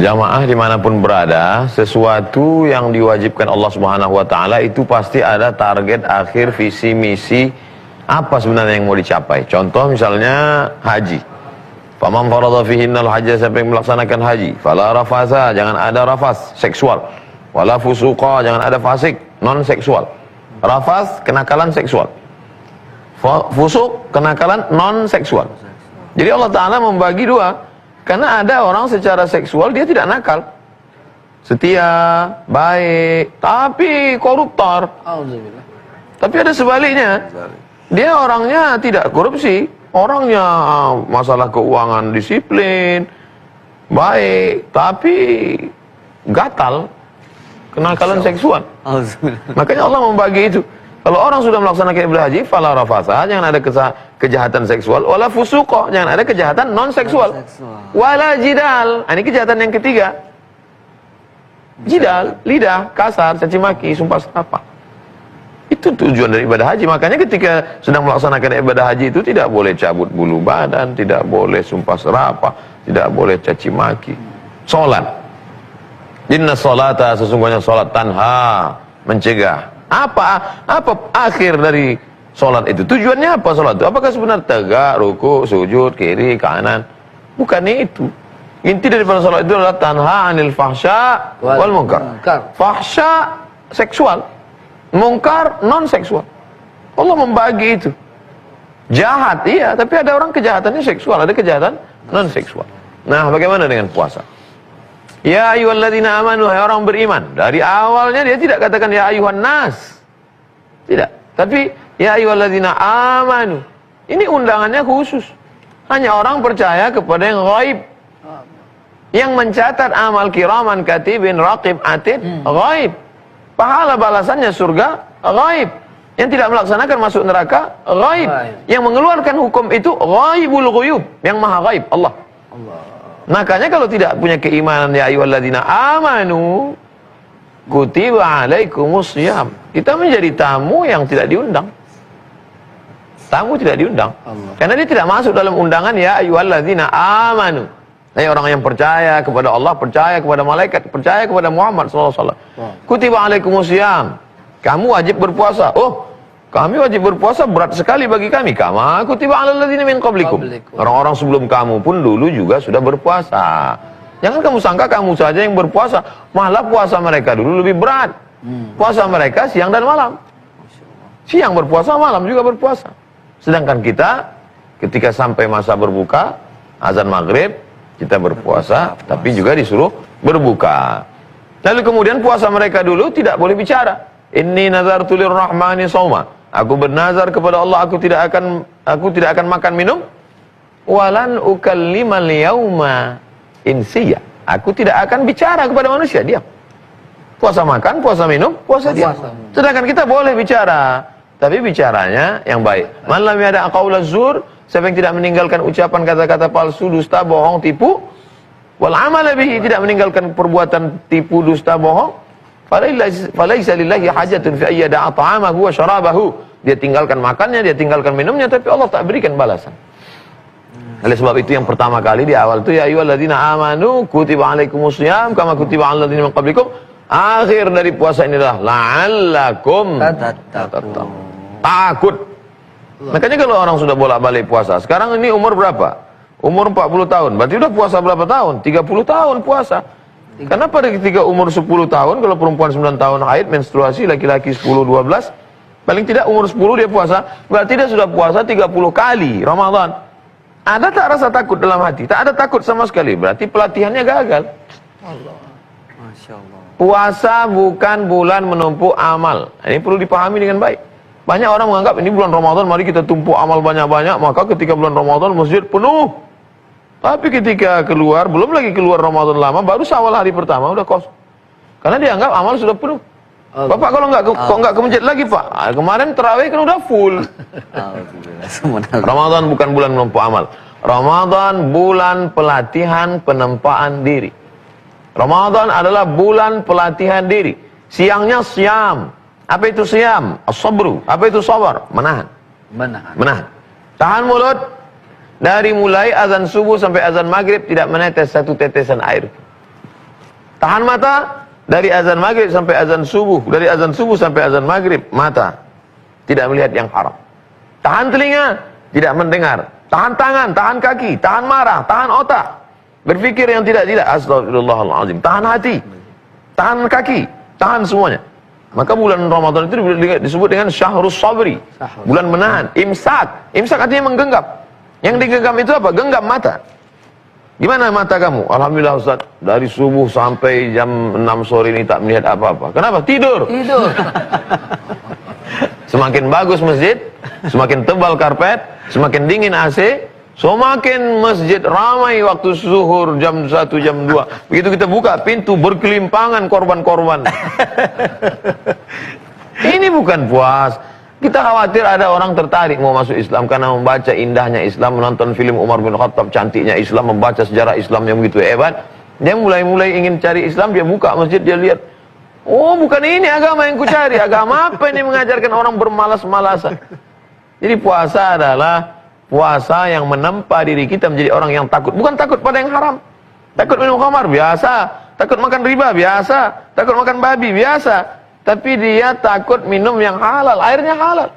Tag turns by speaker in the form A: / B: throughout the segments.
A: Jamaah dimanapun berada, sesuatu yang diwajibkan Allah Subhanahu wa Ta'ala itu pasti ada target akhir, visi, misi, apa sebenarnya yang mau dicapai. Contoh misalnya haji. Faman farada fihinnal hajja, siapa yang melaksanakan haji, fala rafasa, jangan ada rafas seksual, wala fusuqa, jangan ada fasik non seksual. Rafas kenakalan seksual, fusuk kenakalan non seksual. Jadi Allah Ta'ala membagi dua. Karena ada orang secara seksual dia tidak nakal, setia, baik, tapi koruptor. Tapi ada sebaliknya, dia orangnya tidak korupsi, orangnya masalah keuangan disiplin, baik, tapi gatal, kenakalan seksual. Makanya Allah membagi itu. Kalau orang sudah melaksanakan ibadah haji, fala rafasa, jangan ada kejahatan seksual, wala fusuqa, jangan ada kejahatan non seksual, wala jidal. Ini kejahatan yang ketiga. Jidal, lidah kasar, caci maki, sumpah serapah. Itu tujuan dari ibadah haji. Makanya ketika sedang melaksanakan ibadah haji itu tidak boleh cabut bulu badan, tidak boleh sumpah serapah, tidak boleh caci maki. Salat. Inna salata, sesungguhnya salat, tanha, mencegah. Apa akhir dari sholat itu? Tujuannya apa sholat itu? Apakah sebenarnya tegak, ruku, sujud, kiri, kanan? Bukan itu. Inti daripada sholat itu adalah tanha anil fahsya wal munkar. Fahsya seksual, munkar non seksual. Allah membagi itu. Jahat iya, tapi ada orang kejahatannya seksual, ada kejahatan non seksual. Nah, bagaimana dengan puasa? Ya ayyuhalladzina amanu, hai orang beriman. Dari awalnya dia tidak katakan ya ayyuhan nas. Tidak. Tapi ya ayyuhalladzina amanu. Ini undangannya khusus. Hanya orang percaya kepada yang ghaib. Yang mencatat amal kiraman katibin raqib atid ghaib. Pahala balasannya surga ghaib. Yang tidak melaksanakan masuk neraka ghaib. Yang mengeluarkan hukum itu ghaibul ghuyub, yang maha ghaib, Allah. Makanya kalau tidak punya keimanan ya ayyuhalladzina amanu kutiba alaikumus syiyam, kita menjadi tamu yang tidak diundang. Tamu tidak diundang. Karena dia tidak masuk dalam undangan ya ayyuhalladzina amanu. Hai orang yang percaya kepada Allah, percaya kepada malaikat, percaya kepada Muhammad sallallahu alaihi wasallam. Kutiba alaikumus syiyam. Kamu wajib berpuasa. Oh, kami wajib berpuasa, berat sekali bagi kami. Kama kutiba alal ladzina min qablikum. Orang-orang sebelum kamu pun dulu juga sudah berpuasa. Jangan kamu sangka kamu saja yang berpuasa, malah puasa mereka dulu lebih berat. Puasa mereka siang dan malam. Siang berpuasa, malam juga berpuasa. Sedangkan kita ketika sampai masa berbuka, azan maghrib, kita berpuasa, tapi juga disuruh berbuka. Lalu kemudian puasa mereka dulu tidak boleh bicara. Inni nazartu lirrahmani shauma. Aku bernazar kepada Allah, aku tidak akan makan minum. Walan ukallimal yauma insiya. Aku tidak akan bicara kepada manusia, diam. Puasa makan, puasa minum, puasa diam. Sedangkan kita boleh bicara, tapi bicaranya yang baik. Man lam yada' qaula zur, siapa yang tidak meninggalkan ucapan kata-kata palsu, dusta, bohong, tipu, wal amal bihi, tidak meninggalkan perbuatan tipu, dusta, bohong, falaisa lillahi hajatun fi ayyada'a ta'amahu wa syarabahu. Dia tinggalkan makannya, dia tinggalkan minumnya, tapi Allah tak berikan balasan. Oleh sebab itu yang pertama kali di awal itu ya ayyuhalladzina amanu kutiba alaikumus syiyam kama kutiba alal ladzina min qablikum. Akhir dari puasa ini adalah la'allakum tattaqun. Takut. Makanya kalau orang sudah bolak-balik puasa, sekarang ini umur berapa? Umur 40 tahun. Berarti udah puasa berapa tahun? 30 tahun puasa. Karena pada ketika umur 10 tahun, kalau perempuan 9 tahun haid, menstruasi, laki-laki 10, 12, paling tidak umur 10 dia puasa, berarti dia sudah puasa 30 kali Ramadan. Ada tak rasa takut dalam hati? Tak ada takut sama sekali, berarti pelatihannya gagal. Allah. Masya Allah. Puasa bukan bulan menumpuk amal. Ini perlu dipahami dengan baik. Banyak orang menganggap ini bulan Ramadan, mari kita tumpuk amal banyak-banyak, maka ketika bulan Ramadan masjid penuh. Tapi ketika keluar, belum lagi keluar Ramadan lama, baru Syawal hari pertama udah kosong. Karena dianggap amal sudah penuh. Bapak kalau nggak ke masjid lagi Pak, kemarin terawih kan udah full. Ramadan bukan bulan menumpuk amal. Ramadan bulan pelatihan penempaan diri. Ramadan adalah bulan pelatihan diri. Siangnya syam. Apa itu syam? As-sabru. Apa itu sabar? Menahan. Tahan mulut. Dari mulai azan subuh sampai azan maghrib tidak menetes satu tetesan air. Tahan mata dari azan maghrib sampai azan subuh, dari azan subuh sampai azan maghrib, mata tidak melihat yang haram. Tahan telinga, tidak mendengar. Tahan tangan, tahan kaki, tahan marah, tahan otak, berpikir yang tidak-tidak. Astagfirullahaladzim. Tahan hati, tahan kaki, tahan semuanya. Maka bulan Ramadan itu disebut dengan syahrus sabri, bulan menahan. Imsak, imsak artinya menggenggam. Yang digenggam itu apa? Genggam mata. Gimana mata kamu? Alhamdulillah Ustaz, dari subuh sampai jam 6 sore ini tak melihat apa-apa. Kenapa? Tidur. Semakin bagus masjid, semakin tebal karpet, semakin dingin AC, semakin masjid ramai waktu zuhur jam 1, jam 2. Begitu kita buka pintu, berkelimpangan korban-korban. Ini bukan puas. Kita khawatir ada orang tertarik mau masuk Islam karena membaca indahnya Islam, menonton film Umar bin Khattab, cantiknya Islam, membaca sejarah Islam yang begitu hebat. Dia mulai ingin cari Islam, dia buka masjid, dia lihat, oh bukan ini agama yang ku cari. Agama apa ini mengajarkan orang bermalas-malasan? Jadi puasa adalah puasa yang menempa diri kita menjadi orang yang takut. Bukan takut pada yang haram. Takut minum khamar, biasa. Takut makan riba, biasa. Takut makan babi, biasa. Tapi dia takut minum yang halal. Airnya halal,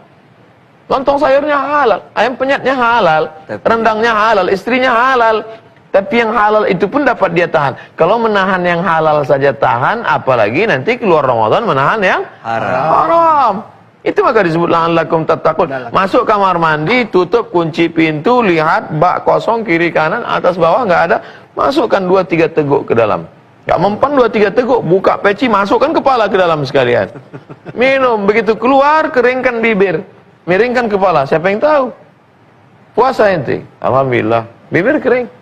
A: lontong sayurnya halal, ayam penyetnya halal, rendangnya halal, istrinya halal. Tapi yang halal itu pun dapat dia tahan. Kalau menahan yang halal saja tahan, apalagi nanti keluar Ramadan menahan yang haram. Itu maka disebut la'allakum tattaqun. Masuk kamar mandi, tutup, kunci pintu, lihat bak kosong kiri kanan, atas bawah nggak ada, masukkan 2-3 teguk ke dalam. Gak mempan 2-3 teguk, buka peci, masukkan kepala ke dalam sekalian. Minum, begitu keluar, keringkan bibir, miringkan kepala. Siapa yang tahu? Puasa ente, alhamdulillah, bibir kering.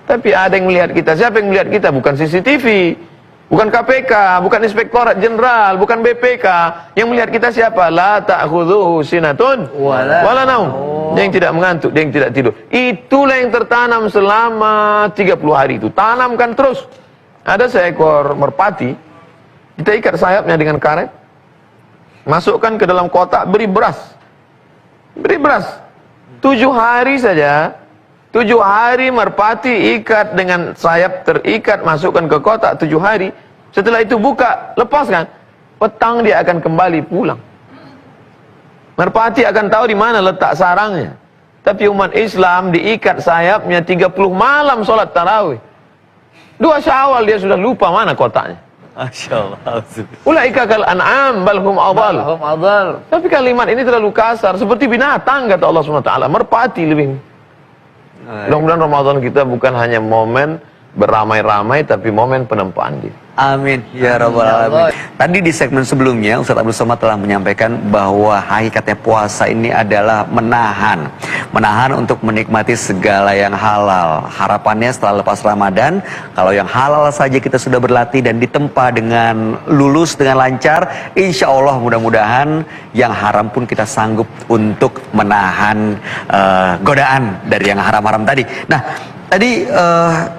A: Tapi ada yang melihat kita. Siapa yang melihat kita? Bukan CCTV, bukan KPK, bukan Inspektorat Jenderal, bukan BPK. Yang melihat kita siapa? La ta'khudhuhu sinatun wala naum. Dia yang tidak mengantuk, dia yang tidak tidur. Itulah yang tertanam selama 30 hari itu. Tanamkan terus. Ada seekor merpati, kita ikat sayapnya dengan karet, masukkan ke dalam kotak, beri beras. Beri beras. 7 hari saja. 7 hari merpati ikat dengan sayap terikat, masukkan ke kotak 7 hari. Setelah itu buka, lepaskan. Petang dia akan kembali pulang. Merpati akan tahu di mana letak sarangnya. Tapi umat Islam diikat sayapnya 30 malam sholat tarawih. 2 Syawal dia sudah lupa mana kotaknya.
B: Masya Allah.
A: Ulaika kal an'am bal hum adhal. Tapi kalimat ini terlalu kasar, seperti binatang kata Allah SWT. Merpati lebih. Mudah-mudahan Ramadan kita bukan hanya momen beramai-ramai, tapi momen penempaan diri.
B: Amin ya rabbal alamin. Tadi di segmen sebelumnya Ustaz Abdul Somad telah menyampaikan bahwa hakikatnya puasa ini adalah menahan untuk menikmati segala yang halal. Harapannya setelah lepas Ramadan, kalau yang halal saja kita sudah berlatih dan ditempa dengan lulus dengan lancar, insya Allah mudah-mudahan yang haram pun kita sanggup untuk menahan godaan dari yang haram-haram tadi. Nah, tadi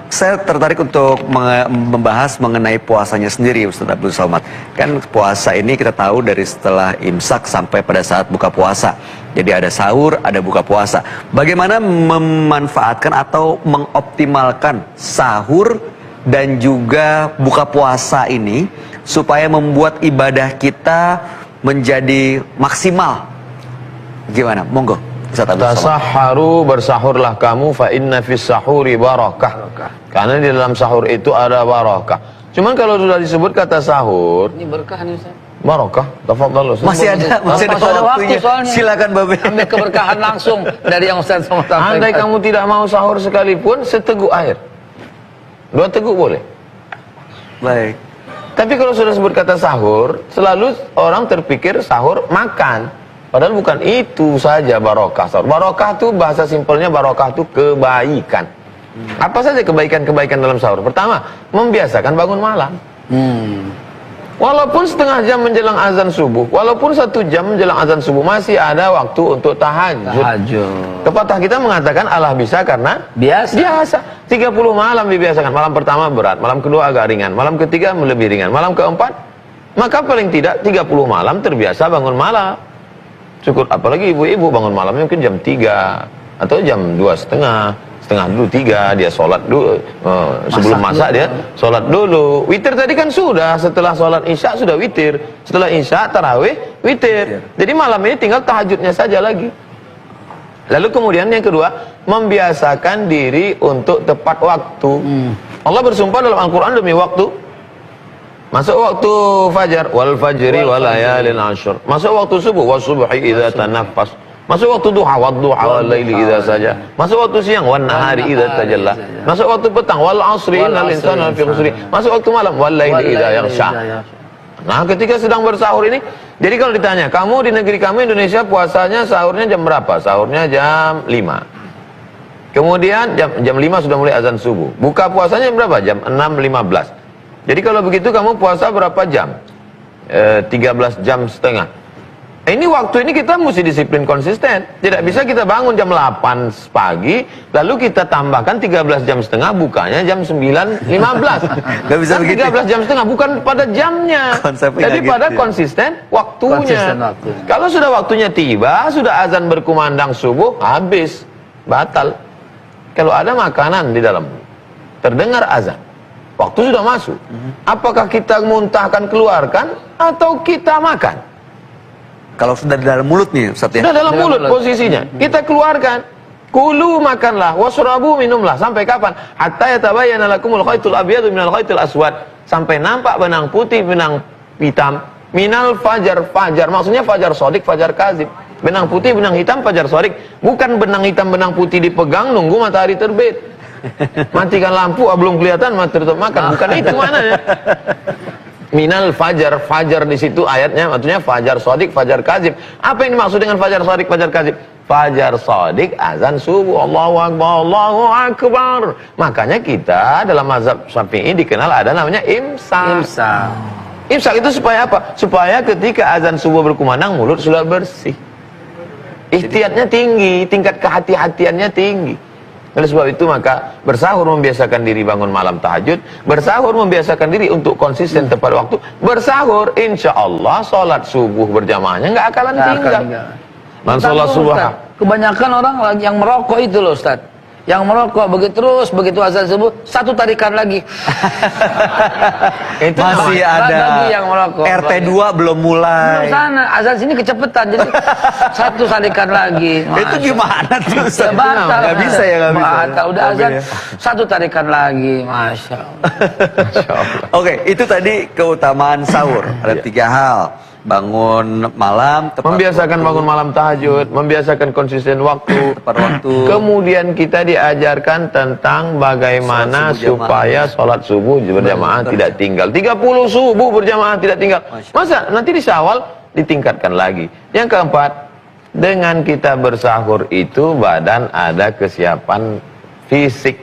B: saya tertarik untuk membahas mengenai puasanya sendiri, Ustaz Abdul Somad. Kan puasa ini kita tahu dari setelah imsak sampai pada saat buka puasa. Jadi ada sahur, ada buka puasa. Bagaimana memanfaatkan atau mengoptimalkan sahur dan juga buka puasa ini supaya membuat ibadah kita menjadi maksimal? Gimana? Monggo.
A: Tasahharu, bersahurlah kamu, fa inna fis sahuri barakah. Karena di dalam sahur itu ada barakah. Cuman kalau sudah disebut kata sahur,
C: ini berkah nih Ustaz.
A: Barakah, tafadhal Ustaz.
B: Masih ada waktu soalnya. Silakan Babe.
C: Ambil keberkahan langsung dari yang Ustaz sampaikan.
A: Andai kamu tidak mau sahur sekalipun, seteguk air. 2 teguk boleh.
B: Baik.
A: Tapi kalau sudah sebut kata sahur, selalu orang terpikir sahur makan. Padahal bukan itu saja barokah. Barokah itu bahasa simpelnya, barokah itu kebaikan. Apa saja kebaikan-kebaikan dalam sahur? Pertama, membiasakan bangun malam. Walaupun setengah jam menjelang azan subuh, walaupun 1 jam menjelang azan subuh, masih ada waktu untuk tahajud. Pepatah kita mengatakan Allah bisa karena biasa. 30 malam dibiasakan. Malam pertama berat, malam kedua agak ringan, malam ketiga lebih ringan, malam keempat, maka paling tidak 30 malam terbiasa bangun malam. Cukup, apalagi ibu-ibu bangun malamnya mungkin jam 3 atau jam 2:30, setengah dulu, 3 dia sholat dulu, sebelum masak dia sholat dulu. Witir tadi kan sudah, setelah sholat isya sudah witir, setelah isya tarawih witir. Jadi malam ini tinggal tahajudnya saja lagi. Lalu kemudian yang kedua, membiasakan diri untuk tepat waktu. Allah bersumpah dalam Al-Quran demi waktu. Masuk waktu fajar, wal fajri wal layalin ashr. Masuk waktu subuh, was subhi idza tanaffas. Masuk waktu duha, wad duha wal laili idza saja. Masuk waktu siang, wan nahari idza tajalla. Masuk waktu petang, wal asri innal insana lafi khusr. Masuk waktu malam, wal laili idza yaghsha. Nah, ketika sedang bersahur ini, jadi kalau ditanya, kamu di negeri kamu Indonesia puasanya sahurnya jam berapa? Sahurnya jam 5. Kemudian jam 5 sudah mulai azan subuh. Buka puasanya jam berapa? Jam 6.15. Jadi kalau begitu kamu puasa berapa jam? 13 jam setengah. Ini waktu ini kita mesti disiplin konsisten. Tidak bisa kita bangun jam 8 pagi, lalu kita tambahkan 13 jam setengah, bukanya jam 9.15.
B: Gak bisa begitu.
A: 13 jam setengah, bukan pada jamnya.
B: Konsepnya
A: Jadi
B: gitu
A: pada
B: ya.
A: konsisten waktunya.
C: Konsisten waktu.
A: Kalau sudah waktunya tiba, sudah azan berkumandang subuh, habis. Batal. Kalau ada makanan di dalam, terdengar azan, waktu sudah masuk. Apakah kita muntahkan keluarkan atau kita makan?
B: Kalau sudah di dalam mulut nih Ustaz ya.
A: Sudah dalam
C: Dalam
A: mulut
C: mulut.
A: posisinya. Kita keluarkan. Kulu makanlah, wasrabu minumlah. Sampai kapan? Hatta yatabayyana lakumul khaitul abyadu minal khaitil aswad. Sampai nampak benang putih, benang hitam. Minal fajar, fajar. Maksudnya fajar sodik, fajar kazib. Benang putih, benang hitam, fajar sodik. Bukan benang hitam, benang putih dipegang nunggu matahari terbit. Matikan lampu, belum kelihatan, mati tutup makan. Bukan itu maknanya. Minal fajar, fajar di situ ayatnya maksudnya fajar sodik, fajar kazib. Apa yang dimaksud dengan fajar sodik, fajar kazib? Fajar sodik, azan subuh, Allahu Akbar, Allahu Akbar. Makanya kita dalam mazhab Syafi'i dikenal ada namanya imsak.
C: Imsak.
A: Imsak itu supaya apa? Supaya ketika azan subuh berkumandang mulut sudah bersih. Ihtiyatnya tinggi, tingkat kehati-hatiannya tinggi. Oleh sebab itu maka bersahur membiasakan diri bangun malam tahajud, bersahur membiasakan diri untuk konsisten tepat waktu, bersahur insya Allah sholat subuh berjamaahnya nggak akalan tinggal. Man sholat subuh.
C: Kebanyakan orang lagi yang merokok itu loh Ustaz. Yang merokok begitu azan subuh satu tarikan lagi.
B: Itu masih ada
C: lagi yang merokok.
B: RT 2 belum mulai.
C: Belum sana, azan sini kecepatan jadi satu tarikan lagi.
B: Itu gimana tuh Ustaz?
C: Ya, batal.
B: Nggak bisa ya, nggak bisa.
C: Batal, udah
B: Nggak
C: azan
B: ya.
C: satu tarikan lagi, masya Allah.
B: Oke, itu tadi keutamaan sahur. Ada 3 hal. Bangun malam, tepat
A: Membiasakan
B: waktu,
A: bangun malam tahajud, membiasakan konsisten waktu.
B: tepat waktu.
A: Kemudian kita diajarkan tentang bagaimana
B: Sholat subuh berjamaah.
A: supaya sholat subuh berjamaah tidak tinggal. 30 subuh berjamaah tidak tinggal. Masa nanti di Syawal ditingkatkan lagi. Yang keempat, dengan kita bersahur itu badan ada kesiapan fisik.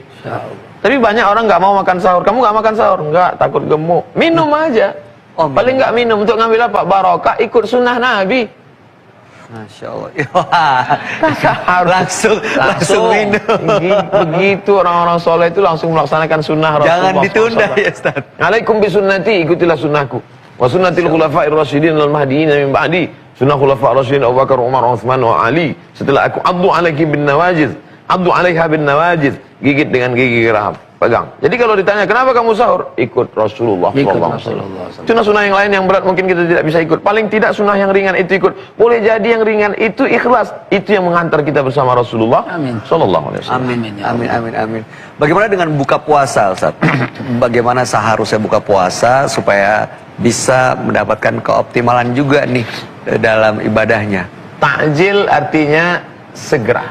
A: Tapi banyak orang nggak mau makan sahur. Kamu nggak makan sahur? Nggak, takut gemuk. Minum aja.
B: Oh,
A: Paling nggak minum untuk ngambil apa? Barokah, ikut sunnah Nabi.
B: Masya Allah. langsung minum.
A: Begitu orang-orang soleh itu langsung melaksanakan sunnah Rasulullah.
B: Jangan ditunda
A: SAW.
B: ya Ustaz.
A: Alaikum bisunnati, ikutilah sunnahku. Wa sunnatil khulafa'ir rasyidin al mahdiyyin min ba'di. Sunnah khulafa'ir rasyidin Abu Bakar, Umar, Utsman wa Ali. Setelah aku abdu alaiki bin nawajiz. Abdu alaiha bin nawajiz. Gigit dengan gigi geraham. Pegang. Jadi kalau ditanya kenapa kamu sahur? Ikut Rasulullah SAW. Sunnah-sunnah yang lain yang berat mungkin kita tidak bisa ikut. Paling tidak sunnah yang ringan itu ikut. Boleh jadi yang ringan itu ikhlas. Itu yang menghantar kita bersama Rasulullah Sallallahu Alaihi Wasallam.
B: Amin, amin, amin, amin. Bagaimana dengan buka puasa, Ustaz? Bagaimana seharusnya buka puasa supaya bisa mendapatkan keoptimalan juga nih dalam ibadahnya?
A: Ta'jil artinya segera.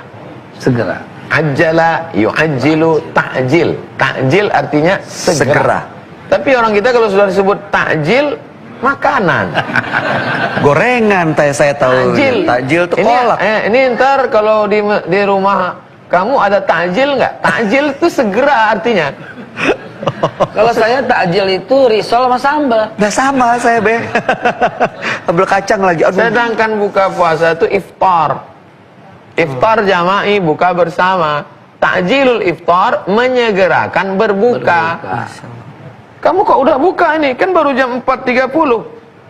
C: Segera.
A: Ajjala yu'ajjilu ta'jil. Ta'jil artinya segera. Tapi orang kita kalau sudah disebut ta'jil, makanan.
B: Gorengan saya tahu. Takjil itu kolak.
A: Ini ntar kalau di rumah kamu ada takjil nggak? Takjil itu segera artinya.
C: Kalau saya takjil itu risol sama sambal.
B: Udah sama saya, Be. Sambal kacang lagi. Aduh.
A: Sedangkan buka puasa itu iftar. Iftar jama'i, buka bersama. Takjilul iftar menyegerakan berbuka. Kamu kok udah buka ini? Kan baru jam 4.30.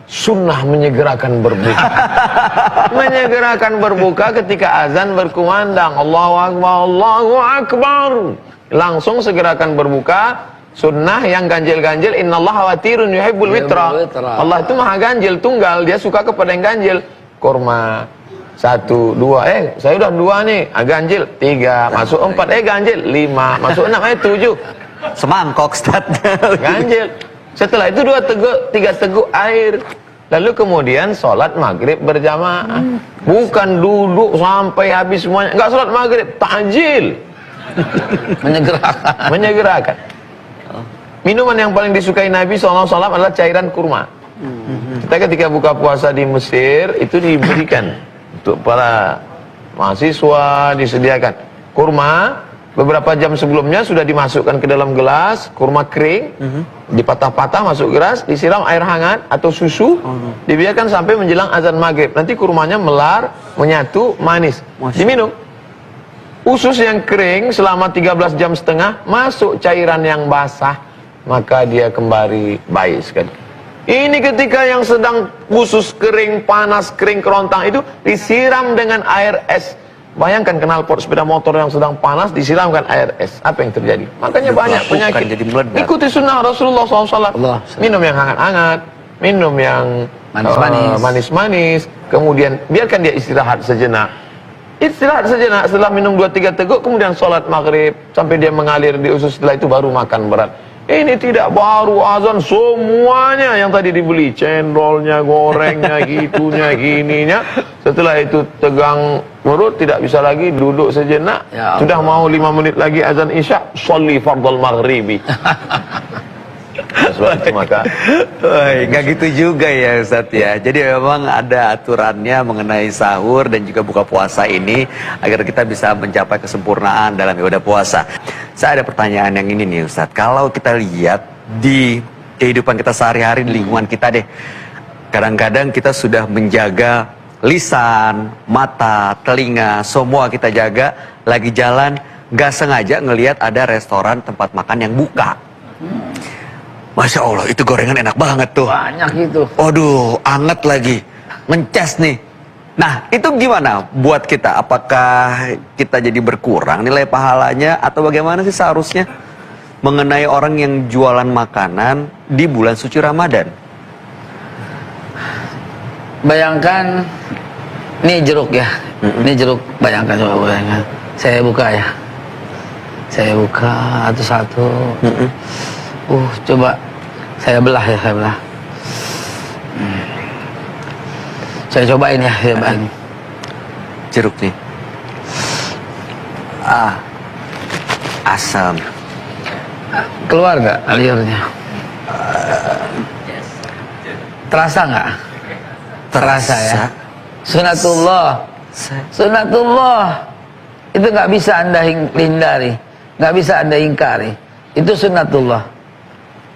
A: sunnah menyegerakan berbuka. Menyegerakan berbuka ketika azan berkumandang, Allahu Akbar, Allahu Akbar. Langsung segerakan berbuka. Sunnah yang ganjil-ganjil, innallaha watirun yuhibbul witra. Allah itu maha ganjil, tunggal, dia suka kepada yang ganjil. Kurma 1, 2, saya udah 2 nih, ganjil 3, masuk 4, ganjil 5, masuk 6, 7.
B: Semangkok, Ustaz.
A: Ganjil. Setelah itu 3 teguk air. Lalu kemudian sholat maghrib berjamaah. Bukan duduk sampai habis semuanya. Enggak sholat maghrib, takjil. Menyegerakan. Minuman yang paling disukai Nabi SAW adalah cairan kurma. Kita ketika buka puasa di Mesir, itu diberikan untuk para mahasiswa, disediakan kurma. Beberapa jam sebelumnya sudah dimasukkan ke dalam gelas, kurma kering, dipatah-patah masuk gelas, disiram air hangat atau susu, dibiarkan sampai menjelang azan maghrib. Nanti kurmanya melar, menyatu, manis, diminum. Usus yang kering selama 13 jam setengah, masuk cairan yang basah, maka dia kembali baik sekali. Ini ketika yang sedang usus kering, panas, kering, kerontang itu disiram dengan air es. Bayangkan knalpot sepeda motor yang sedang panas disiramkan air es. Apa yang terjadi? Makanya banyak penyakit.
B: Jadi meledak.
A: Ikuti sunnah Rasulullah SAW. Minum yang hangat-hangat, minum yang manis-manis. Kemudian biarkan dia istirahat sejenak. Istirahat sejenak, setelah minum 2-3 teguk, kemudian sholat maghrib sampai dia mengalir di usus, setelah itu baru makan berat. Ini tidak baru azan, semuanya yang tadi dibeli, cendolnya, gorengnya, gitunya, gininya. Setelah itu tegang perut, tidak bisa lagi, duduk sejenak. Ya, sudah mau 5 menit lagi azan isya, sholli fardal maghribi. Maka
B: nggak gitu juga ya Ustaz ya. Jadi memang ada aturannya mengenai sahur dan juga buka puasa ini agar kita bisa mencapai kesempurnaan dalam ibadah puasa. Saya ada pertanyaan yang ini nih Ustaz. Kalau kita lihat di kehidupan kita sehari-hari di lingkungan kita deh, kadang-kadang kita sudah menjaga lisan, mata, telinga, semua kita jaga. Lagi jalan nggak sengaja ngelihat ada restoran tempat makan yang buka. Masya Allah, itu gorengan enak banget tuh.
C: Banyak itu.
B: Aduh, anget lagi. Mences nih. Nah, itu gimana buat kita? Apakah kita jadi berkurang nilai pahalanya? Atau bagaimana sih seharusnya mengenai orang yang jualan makanan di bulan suci Ramadan?
C: Bayangkan, ini jeruk ya. Ini jeruk, bayangkan, coba bayangkan. Saya buka ya. Saya buka satu-satu. Coba saya belah ya, saya belah. Saya cobain ya, saya cobain.
B: Jeruk nih. Asam.
C: Keluar nggak liurnya? Terasa nggak? Terasa ya. Sunatullah. Sunatullah. Itu nggak bisa Anda hindari, nggak bisa Anda ingkari. Itu sunnatullah.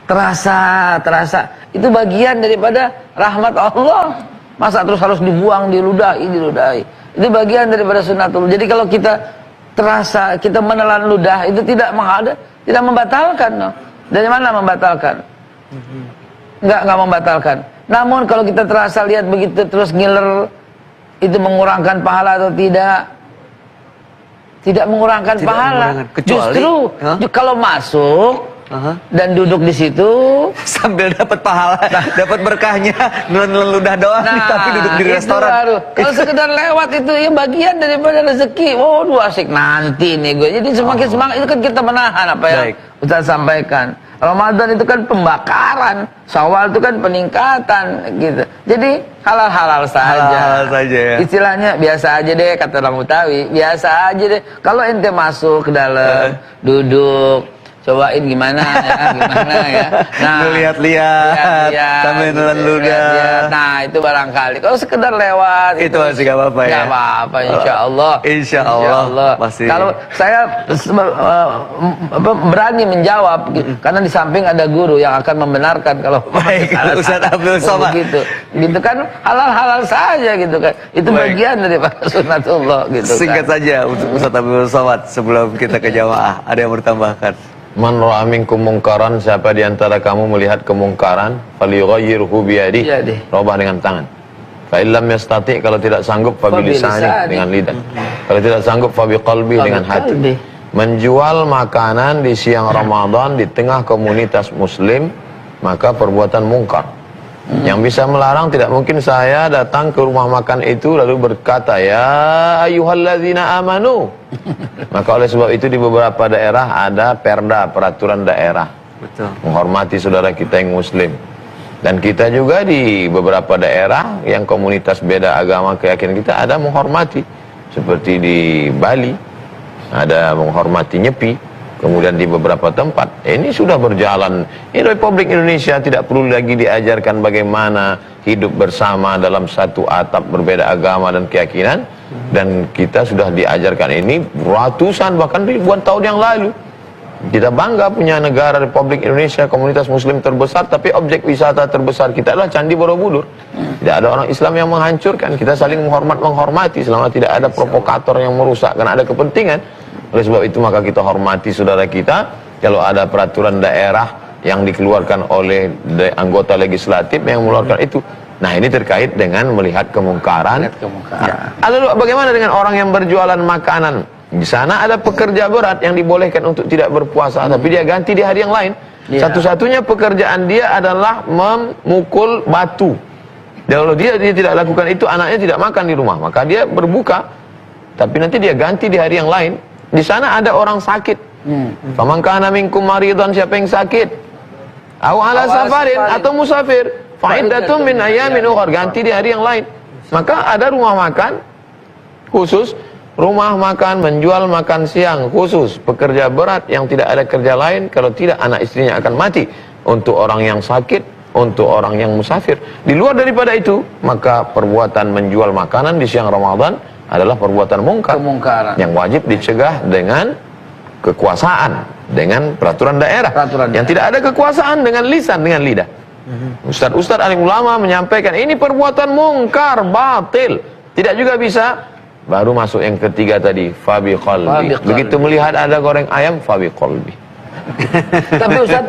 C: Terasa. Itu bagian daripada rahmat Allah. Masa terus harus dibuang, diludahi. Itu bagian daripada sunnatullah. Jadi kalau kita terasa, kita menelan ludah, itu tidak membatalkan. No. Dari mana membatalkan? Enggak membatalkan. Namun kalau kita terasa, lihat begitu terus ngiler, itu mengurangkan pahala atau tidak? Tidak mengurangkan pahala. Justru kalau masuk dan duduk di situ
B: sambil dapat pahala, dapat berkahnya, nelen ludah doang, tapi duduk di restoran.
C: Kalau sekedar lewat itu ya bagian daripada rezeki. Asik nanti nih gue. Jadi semakin semangat itu kan kita menahan apa yang Ustaz sampaikan. Ramadan itu kan pembakaran, Syawal itu kan peningkatan gitu. Jadi halal-halal saja.
B: Halal saja ya.
C: Istilahnya biasa aja deh kata orang Betawi, biasa aja deh. Kalau ente masuk ke dalam, duduk, cobain gimana ya. Nah,
B: lihat-lihat sambil nelen ludah.
C: Nah, itu barangkali. Kalau sekedar lewat
B: itu masih gak apa-apa ya.
C: Gak apa-apa, insya Allah.
B: Pasti.
C: Kalau saya berani menjawab, karena di samping ada guru yang akan membenarkan kalau
B: baik, Ustaz Abdul Somad.
C: Gitu kan halal-halal saja gitu kan. Itu bagian daripada sunnatullah gitu.
B: Singkat saja untuk Ustaz Abdul Somad sebelum kita ke jamaah, ada yang bertambahkan?
A: Man ra'a minkum mungkaran, siapa di antara kamu melihat kemungkaran, falyughayyirhu biyadihi, rubah dengan tangan. Fa illam yastati, kalau tidak sanggup fa bilisani, dengan lidah. Kalau tidak sanggup fa biqalbi, dengan hati. Menjual makanan di siang Ramadan di tengah komunitas muslim, maka perbuatan mungkar. Yang bisa melarang, tidak mungkin saya datang ke rumah makan itu lalu berkata, ya ayyuhalladzina amanu. Maka oleh sebab itu di beberapa daerah ada perda, peraturan daerah.
B: Betul.
A: Menghormati saudara kita yang muslim. Dan kita juga di beberapa daerah yang komunitas beda agama keyakinan kita ada menghormati. Seperti di Bali ada menghormati Nyepi. Kemudian di beberapa tempat ini sudah berjalan. Ini Republik Indonesia, tidak perlu lagi diajarkan bagaimana hidup bersama dalam satu atap berbeda agama dan keyakinan. Dan kita sudah diajarkan ini ratusan bahkan ribuan tahun yang lalu. Kita bangga punya negara Republik Indonesia, komunitas muslim terbesar, tapi objek wisata terbesar kita adalah Candi Borobudur. Tidak ada orang Islam yang menghancurkan, kita saling menghormati selama tidak ada provokator yang merusak karena ada kepentingan. Oleh sebab itu maka kita hormati saudara kita. Kalau ada peraturan daerah yang dikeluarkan oleh anggota legislatif yang mengeluarkan itu, nah ini terkait dengan melihat kemungkaran. Lalu bagaimana dengan orang yang berjualan makanan? Di sana ada pekerja berat yang dibolehkan untuk tidak berpuasa, tapi dia ganti di hari yang lain. Satu-satunya pekerjaan dia adalah memukul batu. Dan kalau dia tidak lakukan itu, anaknya tidak makan di rumah, maka dia berbuka, tapi nanti dia ganti di hari yang lain. Di sana ada orang sakit. Faman kana minkum maridan, siapa yang sakit, au ala safarin, atau musafir, fa iddatun min ayamin ukhra, ganti di hari yang lain. Maka ada rumah makan khusus, rumah makan menjual makan siang khusus, pekerja berat yang tidak ada kerja lain, kalau tidak anak istrinya akan mati. Untuk orang yang sakit, untuk orang yang musafir. Di luar daripada itu, maka perbuatan menjual makanan di siang Ramadan adalah perbuatan mungkar,
C: kemungkaran
A: yang wajib dicegah dengan kekuasaan, dengan peraturan daerah. Yang tidak ada kekuasaan dengan lisan, dengan lidah. Ustadz alim ulama menyampaikan ini perbuatan mungkar, batil. Tidak juga bisa. Baru masuk yang ketiga tadi, fabi qalbi. Begitu melihat ada goreng ayam, fabi qalbi.
C: Tapi Ustaz,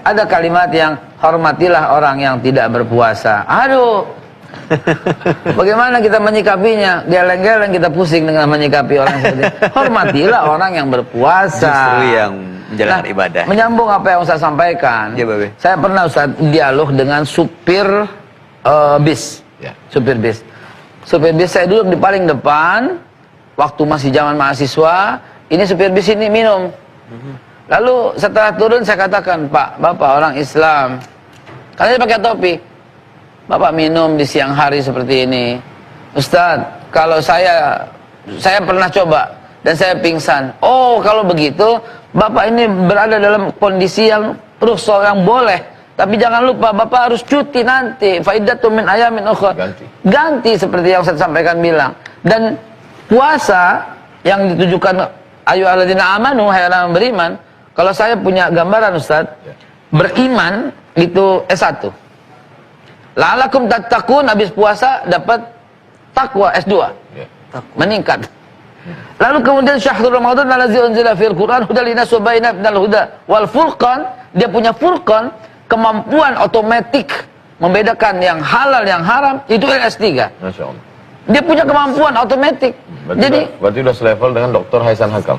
C: ada kalimat yang hormatilah orang yang tidak berpuasa. Aduh, bagaimana kita menyikapinya? Geleng-geleng kita pusing dengan menyikapi orang seperti itu. Hormatilah orang yang berpuasa.
B: Justru yang menjalankan ibadah.
C: Menyambung apa yang Ustaz sampaikan.
B: Ya, Babe.
C: Saya pernah Ustaz dialog dengan supir bis.
A: Ya.
C: Supir bis. Supir bis saya duduk di paling depan. Waktu masih zaman mahasiswa. Ini supir bis ini minum. Lalu setelah turun saya katakan, Pak, Bapak orang Islam. Karena dia pakai topi. Bapak minum di siang hari seperti ini. Ustadz, kalau saya pernah coba dan saya pingsan. Oh, kalau begitu Bapak ini berada dalam kondisi yang rukhsah, yang boleh. Tapi jangan lupa Bapak harus cuti nanti. Faidatun min ayamin ukhra. Ganti seperti yang saya sampaikan bilang. Dan puasa yang ditujukan ayyuhalladzina amanu, hai orang beriman. Kalau saya punya gambaran Ustadz, beriman itu S1. La'alakum tattaqun, habis puasa dapat takwa S2. Meningkat. Lalu kemudian syahrul Ramadan allazi unzila fil Qur'an hudal linnas wa bayyinatin minal huda wal furqan, dia punya furqan, kemampuan otomatik membedakan yang halal yang haram, itu S3.
A: Masya Allah.
C: Dia punya kemampuan otomatik.
A: Berarti udah selevel dengan Dr. Hasan Hakam.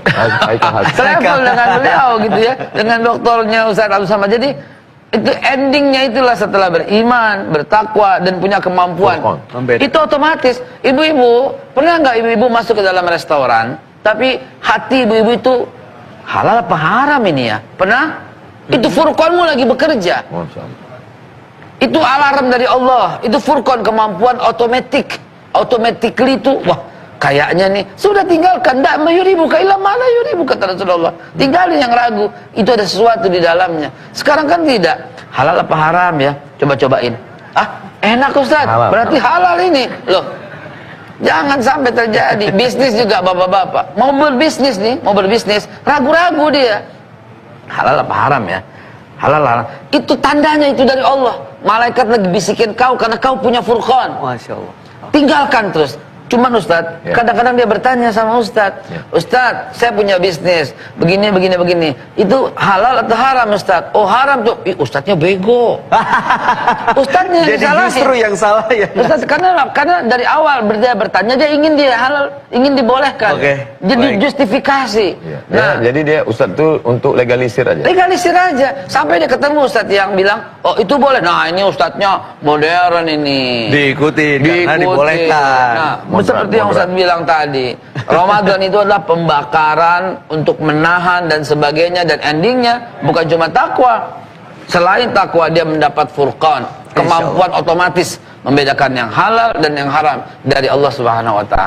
C: Selevel dengan beliau gitu ya, dengan doktornya Ustaz Abdul Samad. Jadi itu endingnya itulah setelah beriman, bertakwa dan punya kemampuan. Itu otomatis. Ibu-ibu, pernah nggak ibu-ibu masuk ke dalam restoran, tapi hati ibu-ibu itu halal apa haram ini ya? Pernah? Itu furqanmu lagi bekerja. Itu alarm dari Allah. Itu furqan, kemampuan otomatik. Automatically itu, wah kayaknya nih sudah tinggalkan. Ndak mayuribuka illa ma la yuribuka, kata Rasulullah. Tinggalin yang ragu. Itu ada sesuatu di dalamnya. Sekarang kan tidak. Halal apa haram ya? Coba-cobain. Ah, enak Ustaz.
A: Halal.
C: Berarti halal ini. Loh, jangan sampai terjadi. Bisnis juga bapak-bapak. Mau berbisnis nih, mau berbisnis, ragu-ragu dia. Halal apa haram ya? Halal haram. Itu tandanya itu dari Allah. Malaikat lagi bisikin kau karena kau punya furqan.
B: Masya Allah.
C: Tinggalkan terus. Cuman Ustadz,
A: Ya.
C: kadang-kadang dia bertanya sama Ustadz,
A: Ya.
C: Ustadz, saya punya bisnis, begini. Itu halal atau haram Ustadz? Oh haram tuh, ih Ustadznya bego. Ustadznya yang
B: Jadi
C: disalahin.
B: justru yang salah ya.
C: Ustadz, karena dari awal dia bertanya, dia ingin dia halal, ingin dibolehkan.
B: Oke,
C: Jadi
B: baik.
C: justifikasi.
A: Ya.
C: Nah,
A: Jadi dia Ustadz tuh untuk legalisir aja.
C: legalisir aja. Sampai dia ketemu Ustadz yang bilang, oh itu boleh. Nah ini Ustadznya modern ini.
B: Diikutin, karena dibolehkan.
C: Nah,
A: Moderat,
C: seperti yang Ustadz bilang tadi, Ramadan itu adalah pembakaran untuk menahan dan sebagainya, dan endingnya bukan cuma takwa. Selain takwa, dia mendapat furqan, kemampuan otomatis membedakan yang halal dan yang haram dari Allah Subhanahu wa taala.